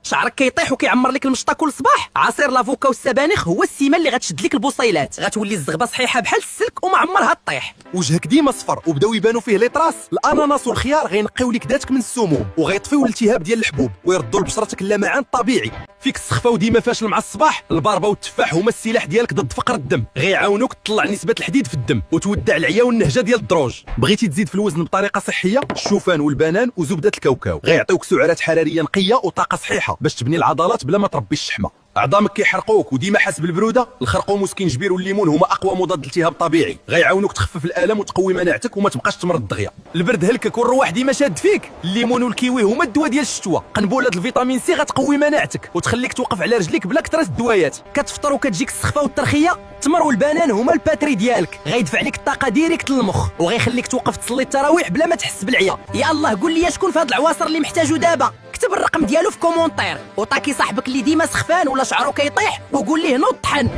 شعرك كيطيح وكيعمر لك المشطه كل صباح. عصير لافوكا والسبانخ هو السيمه اللي غتشد لك البصيلات، غتولي الزغبه صحيحه بحال السلك وما عمرها طيح. وجهك ديما صفر وبداو يبانوا فيه لي طراس. الاناناس والخيار غينقيو لك ذاتك من السموم وغيطفيو الالتهاب ديال الحبوب ويردوا لبشرتك اللمعان الطبيعي. فيك السخفه وديما فاشل مع الصباح، الباربه والتفاح هما السلاح ديالك ضد فقر الدم، غيعاونوك تطلع نسبه الحديد في الدم وتودع العيا والنهجه ديال الدروج. بغيتي تزيد في الوزن بطريقه صحيه، الشوفان والبنان وزبده الكاوكاو غيعطيوك سعرات حراريه نقيه وطاقه صحيحه باش تبني العضلات بلا ما تربي الشحمه. عظامك كيحرقوك وديما حاس بالبروده، الخرقوم وسكينجبير والليمون هما اقوى مضاد التهاب طبيعي، غيعاونوك تخفف الالم وتقوي مناعتك وما تبقاش تمرض دغيا. البرد هلكك والرواح ديما شاد فيك، الليمون والكيوي هما الدواء ديال الشتوى. قنبله الفيتامين سي غتقوي مناعتك وتخليك توقف على رجليك بلا كثره الدوايات. كتفطر وكتجيك السخفه والترخيه، التمر والبنان هما الباتري ديالك، غيدفع لك الطاقه ديريكت للمخ وغيخليك توقف تصلي التراويح بلا ما تحس بالعيا. يا الله قول لي شكون في هاد العواصر اللي محتاجو دابا؟ اكتب الرقم ديالو في كومونتير وطاكي صاحبك اللي ديما سخفان ولا شعرو كيطيح وقول ليه نوض طحن.